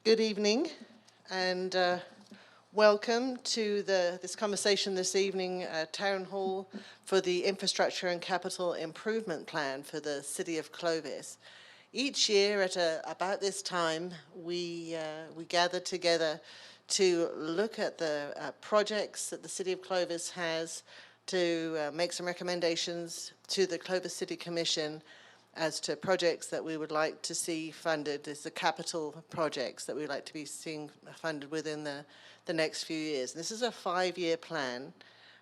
Good evening, and welcome to this conversation this evening, Town Hall for the Infrastructure and Capital Improvement Plan for the City of Clovis. Each year at about this time, we gather together to look at the projects that the City of Clovis has, to make some recommendations to the Clovis City Commission as to projects that we would like to see funded, as the capital projects that we'd like to be seeing funded within the next few years. And this is a 5-year plan,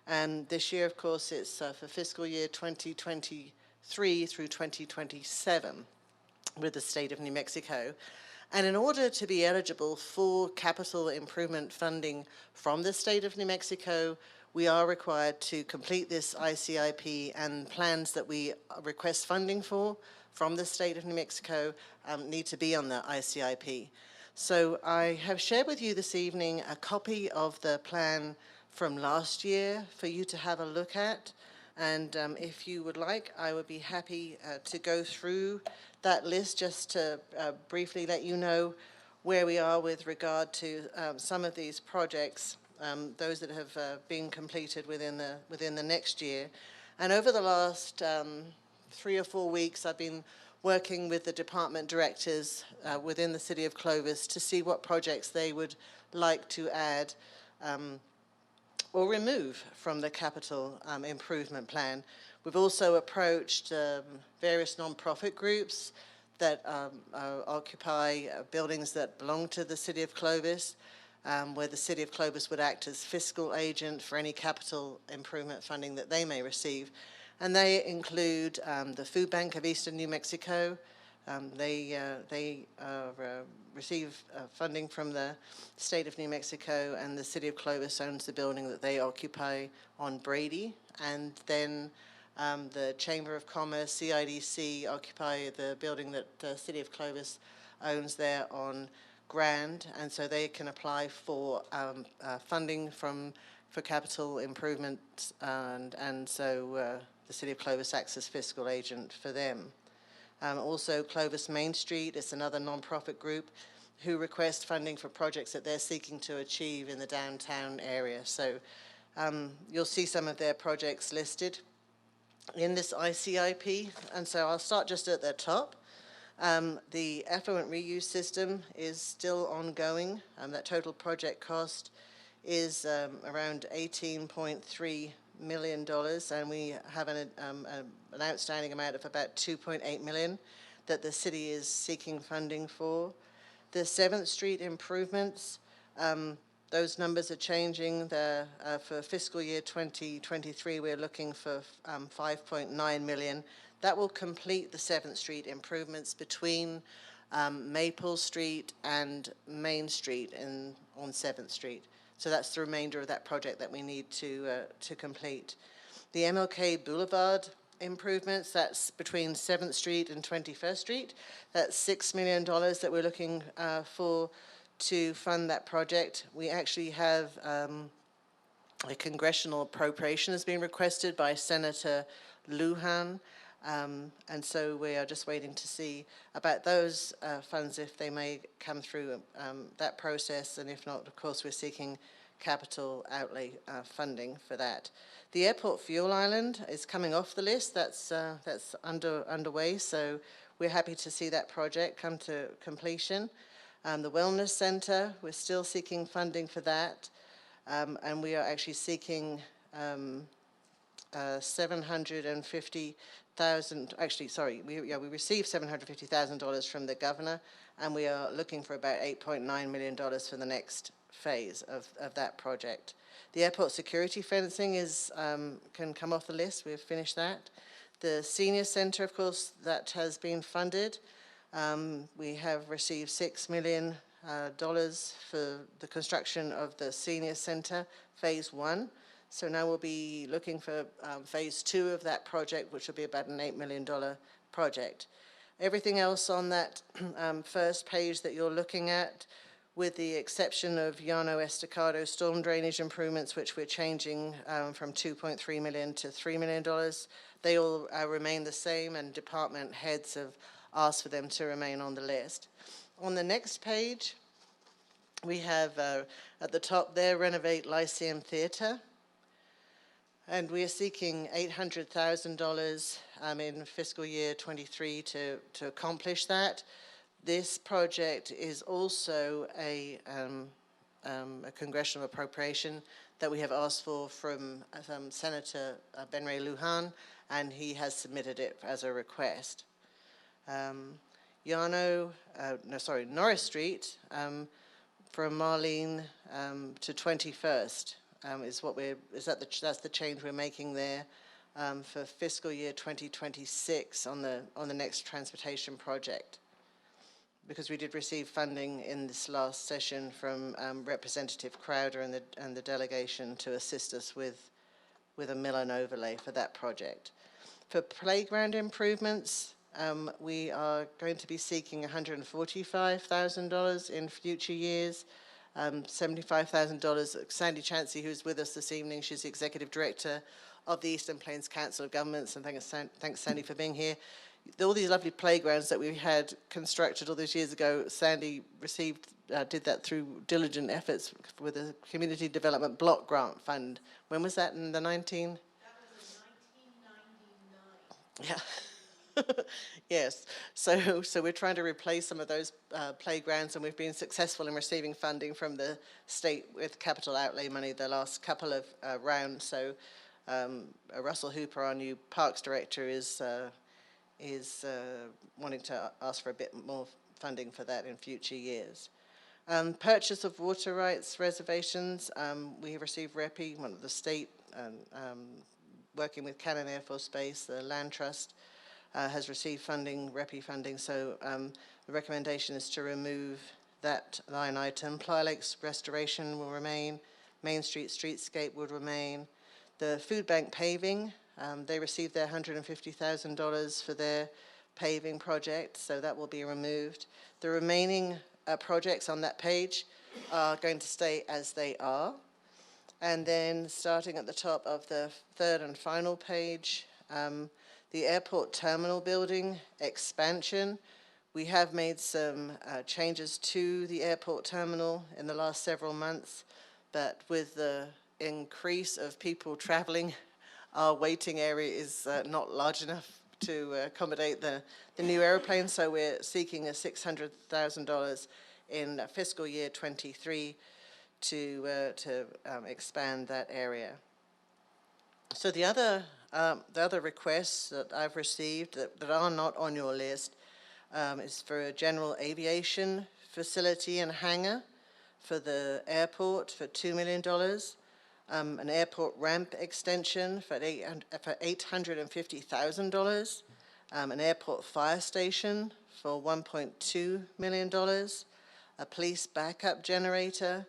and this year, of course, it's for fiscal year 2023 through 2027 with the state of New Mexico. And in order to be eligible for capital improvement funding from the state of New Mexico, we are required to complete this ICIP, and plans that we request funding for from the state of New Mexico need to be on the ICIP. So I have shared with you this evening a copy of the plan from last year for you to have a look at. And if you would like, I would be happy to go through that list just to briefly let you know where we are with regard to some of these projects. Those that have been completed within the next year. And over the last 3 or 4 weeks, I've been working with the department directors within the City of Clovis to see what projects they would like to add or remove from the capital improvement plan. We've also approached various nonprofit groups that occupy buildings that belong to the City of Clovis, where the City of Clovis would act as fiscal agent for any capital improvement funding that they may receive. And they include the Food Bank of Eastern New Mexico. They receive funding from the state of New Mexico, and the City of Clovis owns the building that they occupy on Brady. And then the Chamber of Commerce, CIDC, occupy the building that the City of Clovis owns there on Grand, and so they can apply for funding for capital improvements, and so the City of Clovis acts as fiscal agent for them. Also, Clovis Main Street is another nonprofit group who request funding for projects that they're seeking to achieve in the downtown area. So you'll see some of their projects listed in this ICIP, and so I'll start just at the top. The effluent reuse system is still ongoing. That total project cost is around $18.3 million, and we have an outstanding amount of about $2.8 million that the city is seeking funding for. The 7th Street improvements, those numbers are changing. For fiscal year 2023, we're looking for $5.9 million. That will complete the 7th Street improvements between Maple Street and Main Street on 7th Street. So that's the remainder of that project that we need to complete. The MLK Boulevard improvements, that's between 7th Street and 21st Street. That's $6 million that we're looking for to fund that project. We actually have a congressional appropriation has been requested by Senator Lujan. And so we are just waiting to see about those funds, if they may come through that process, and if not, of course, we're seeking capital outlay funding for that. The Airport Fuel Island is coming off the list. That's underway, so we're happy to see that project come to completion. The Wellness Center, we're still seeking funding for that, and we are actually seeking $750,000. Actually, sorry, we received $750,000 from the governor, and we are looking for about $8.9 million for the next phase of that project. The airport security fencing can come off the list. We've finished that. The senior center, of course, that has been funded. We have received $6 million for the construction of the senior center, phase 1. So now we'll be looking for phase 2 of that project, which will be about an $8 million project. Everything else on that first page that you're looking at, with the exception of Llano Estacado storm drainage improvements, which we're changing from $2.3 million to $3 million, they all remain the same, and department heads have asked for them to remain on the list. On the next page, We have at the top there, Renovate Lyceum Theatre. And we are seeking $800,000 in fiscal year 23 to accomplish that. This project is also a congressional appropriation that we have asked for from Senator Ben Ray Lujan, and he has submitted it as a request. Norris Street from Marlene to 21st that's the change we're making there for fiscal year 2026 on the next transportation project, because we did receive funding in this last session from Representative Crowder and the delegation to assist us with a mill and overlay for that project. For playground improvements, we are going to be seeking $145,000 in future years. $75,000. Sandy Chancey, who's with us this evening, she's the Executive Director of the Eastern Plains Council of Governments, and thanks Sandy for being here. All these lovely playgrounds that we had constructed all those years ago, Sandy did that through diligent efforts with a Community Development Block Grant Fund. When was that, in the 19? That was in 1999. Yeah. Yes, so we're trying to replace some of those playgrounds, and we've been successful in receiving funding from the state with capital outlay money the last couple of rounds. So Russell Hooper, our new Parks Director, is wanting to ask for a bit more funding for that in future years. Purchase of water rights reservations, we have received REPI, one of the state, working with Cannon Air Force Base, the Land Trust, has received funding, REPI funding, so the recommendation is to remove that line item. Playa Lakes restoration will remain. Main Street streetscape would remain. The food bank paving, they received their $150,000 for their paving project, so that will be removed. The remaining projects on that page are going to stay as they are. And then starting at the top of the third and final page, the airport terminal building expansion. We have made some changes to the airport terminal in the last several months, but with the increase of people traveling, our waiting area is not large enough to accommodate the new airplane, so we're seeking a $600,000 in fiscal year 23 to expand that area. So the other requests that I've received that are not on your list is for a general aviation facility and hangar for the airport for $2 million, an airport ramp extension for $850,000, an airport fire station for $1.2 million, a police backup generator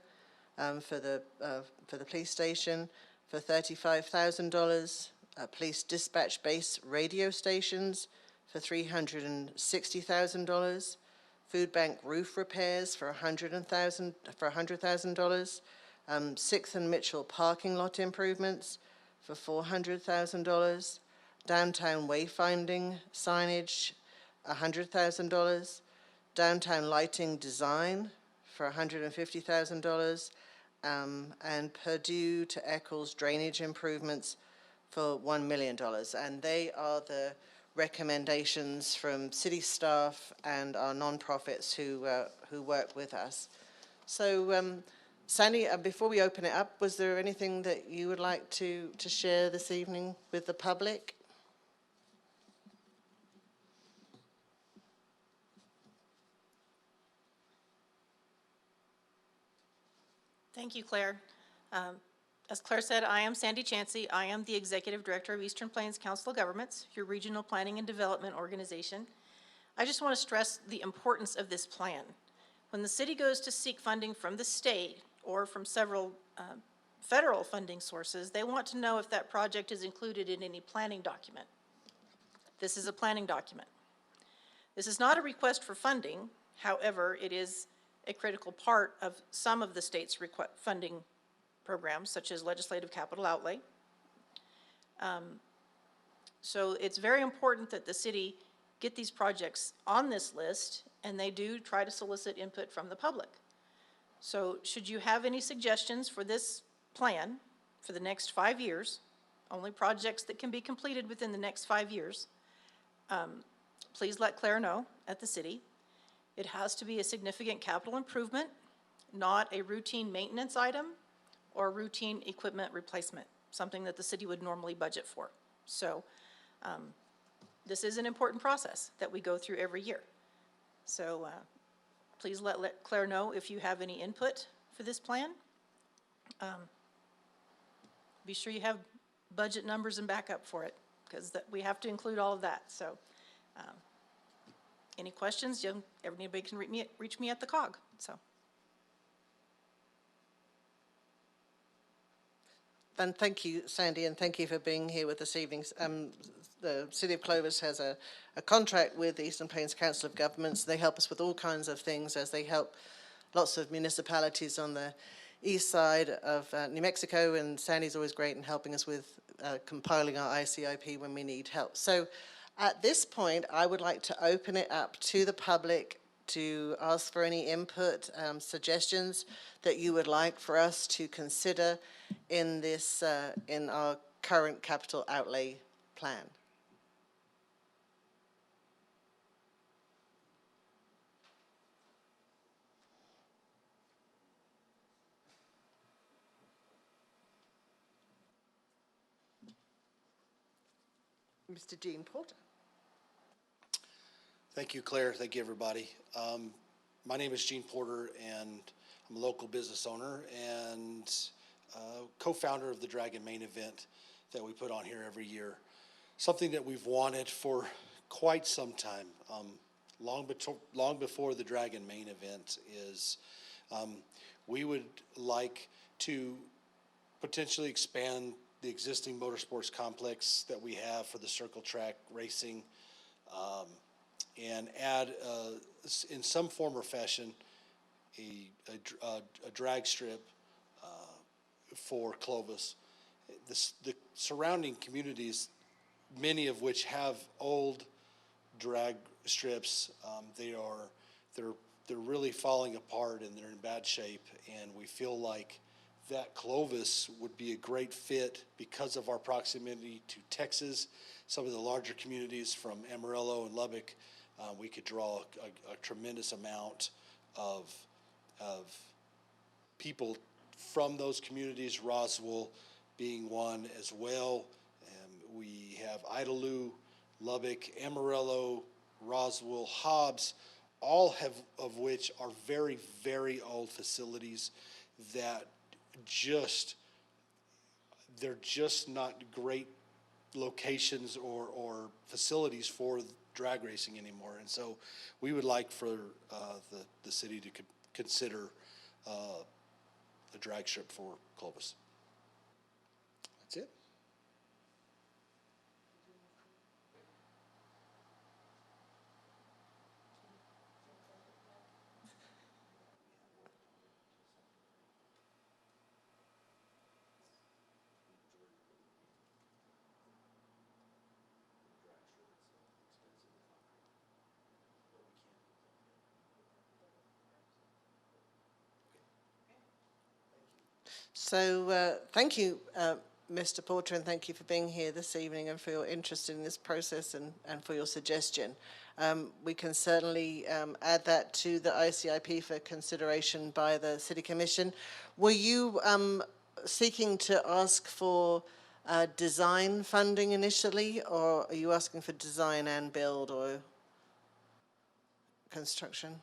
for the police station for $35,000, police dispatch base radio stations for $360,000, food bank roof repairs for $100,000, Sixth and Mitchell parking lot improvements for $400,000, downtown wayfinding signage $100,000, downtown lighting design for $150,000, and Purdue to Eccles drainage improvements for $1 million. And they are the recommendations from city staff and our nonprofits who work with us. So, Sandy, before we open it up, was there anything that you would like to share this evening with the public? Thank you, Claire. As Claire said, I am Sandy Chancey. I am the Executive Director of Eastern Plains Council of Governments, your regional planning and development organization. I just want to stress the importance of this plan. When the city goes to seek funding from the state or from several federal funding sources, they want to know if that project is included in any planning document. This is a planning document. This is not a request for funding. However, it is a critical part of some of the state's funding programs, such as legislative capital outlay. So it's very important that the city get these projects on this list, and they do try to solicit input from the public. So should you have any suggestions for this plan for the next 5 years, only projects that can be completed within the next 5 years, please let Claire know at the city. It has to be a significant capital improvement, not a routine maintenance item or routine equipment replacement, something that the city would normally budget for. So this is an important process that we go through every year. So please let Claire know if you have any input for this plan. Be sure you have budget numbers and backup for it, because we have to include all of that. So any questions, everybody can reach me at the COG. So. And thank you, Sandy, and thank you for being here with us this evening. The City of Clovis has a contract with the Eastern Plains Council of Governments. They help us with all kinds of things, as they help lots of municipalities on the east side of New Mexico, and Sandy's always great in helping us with compiling our ICIP when we need help. So at this point, I would like to open it up to the public to ask for any input, suggestions that you would like for us to consider in this, in our current capital outlay plan. Mr. Gene Porter. Thank you, Claire. Thank you, everybody. My name is Gene Porter, and I'm a local business owner and co-founder of the Dragon Main event that we put on here every year. Something that we've wanted for quite some time, long before the Dragon Main event is, we would like to potentially expand the existing motorsports complex that we have for the circle track racing, and add, in some form or fashion, a drag strip for Clovis. The surrounding communities, many of which have old drag strips, they're really falling apart and they're in bad shape, and we feel like that Clovis would be a great fit because of our proximity to Texas. Some of the larger communities from Amarillo and Lubbock, we could draw a tremendous amount of people from those communities, Roswell being one as well. We have Idalou, Lubbock, Amarillo, Roswell, Hobbs, all of which are very, very old facilities that they're just not great locations or facilities for drag racing anymore. And so we would like for the city to consider a drag strip for Clovis. That's it. So thank you, Mr. Porter, and thank you for being here this evening and for your interest in this process and for your suggestion. We can certainly add that to the ICIP for consideration by the City Commission. Were you seeking to ask for design funding initially, or are you asking for design and build or construction?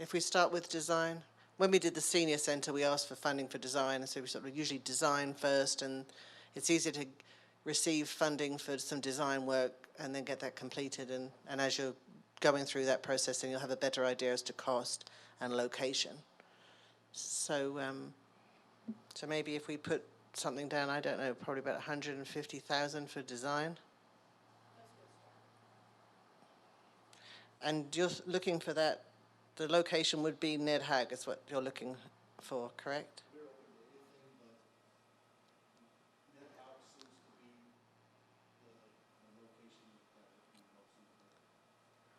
If we start with design, when we did the senior centre, we asked for funding for design, and so we sort of usually design first, and it's easier to receive funding for some design work and then get that completed. And as you're going through that process, then you'll have a better idea as to cost and location. So, so maybe if we put something down, I don't know, probably about 150,000 for design. And you're looking for that. The location would be Ned Hag, is what you're looking for, correct?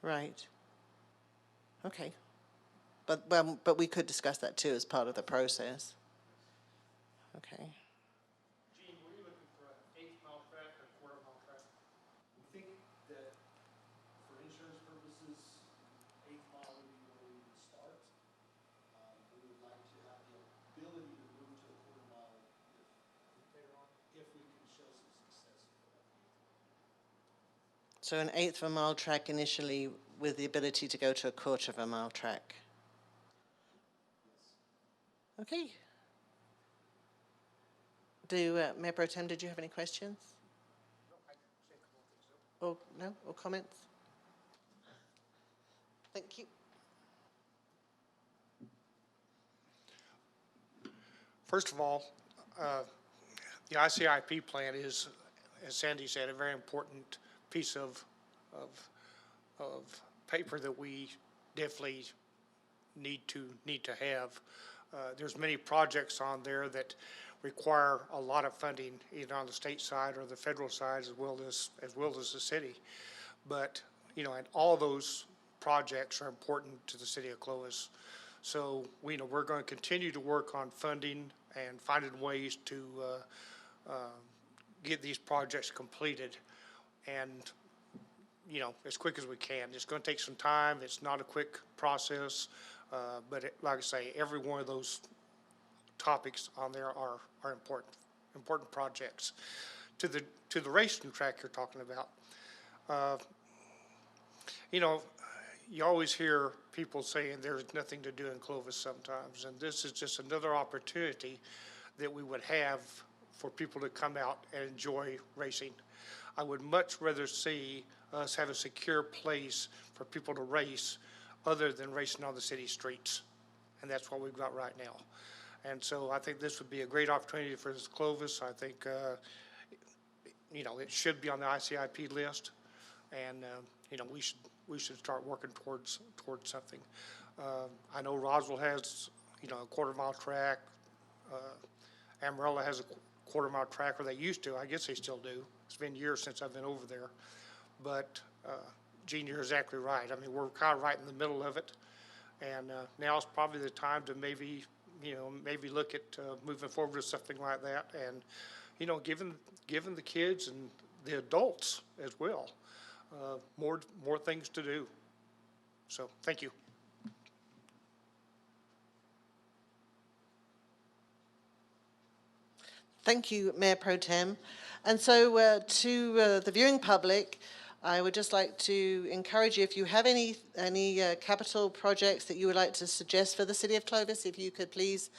Right. Okay. But we could discuss that too as part of the process. Okay. Gene, were you looking for an 8-mile track or a quarter-mile track? We think that for insurance purposes, 8 mile would be where we would start. We would like to have the ability to move to a quarter-mile if we can show some success. So an eighth of a mile track initially with the ability to go to a quarter of a mile track. Okay. Mayor Pro Tem, did you have any questions? Or no? Or comments? Thank you. First of all, the ICIP plan is, as Sandy said, a very important piece of paper that we definitely need to have. There's many projects on there that require a lot of funding, either on the state side or the federal side, as well as the city. But and all those projects are important to the city of Clovis. So we're going to continue to work on funding and finding ways to get these projects completed, and as quick as we can. It's going to take some time. It's not a quick process, but like I say, every one of those topics on there are important projects. To the racing track you're talking about, you always hear people saying there's nothing to do in Clovis sometimes, and this is just another opportunity that we would have for people to come out and enjoy racing. I would much rather see us have a secure place for people to race other than racing on the city streets, and that's what we've got right now. And so I think this would be a great opportunity for Clovis. I think it should be on the ICIP list, and we should start working towards something. I know Roswell has a quarter-mile track. Amarillo has a quarter-mile track, or they used to. I guess they still do. It's been years since I've been over there. But Gene, you're exactly right. I mean, we're kind of right in the middle of it, and now is probably the time to maybe look at moving forward with something like that, and giving the kids and the adults as well more things to do. So thank you. Thank you, Mayor Pro Tem. And so to the viewing public, I would just like to encourage you, if you have any capital projects that you would like to suggest for the City of Clovis, if you could please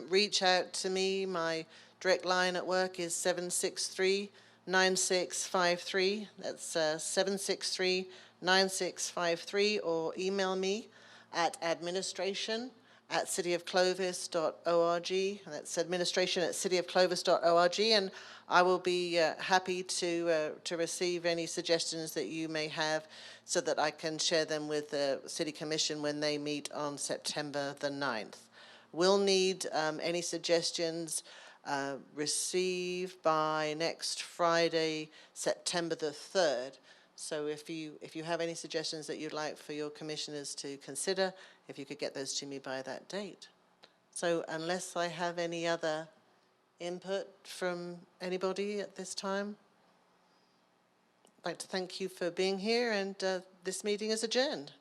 reach out to me. My direct line at work is 763-9653. That's 763-9653, or email me at administration@cityofclovis.org. That's administration@cityofclovis.org, and I will be happy to receive any suggestions that you may have, so that I can share them with the City Commission when they meet on September the 9th. We'll need any suggestions received by next Friday, September the 3rd. So if you have any suggestions that you'd like for your commissioners to consider, if you could get those to me by that date. So unless I have any other input from anybody at this time, I'd like to thank you for being here, and this meeting is adjourned.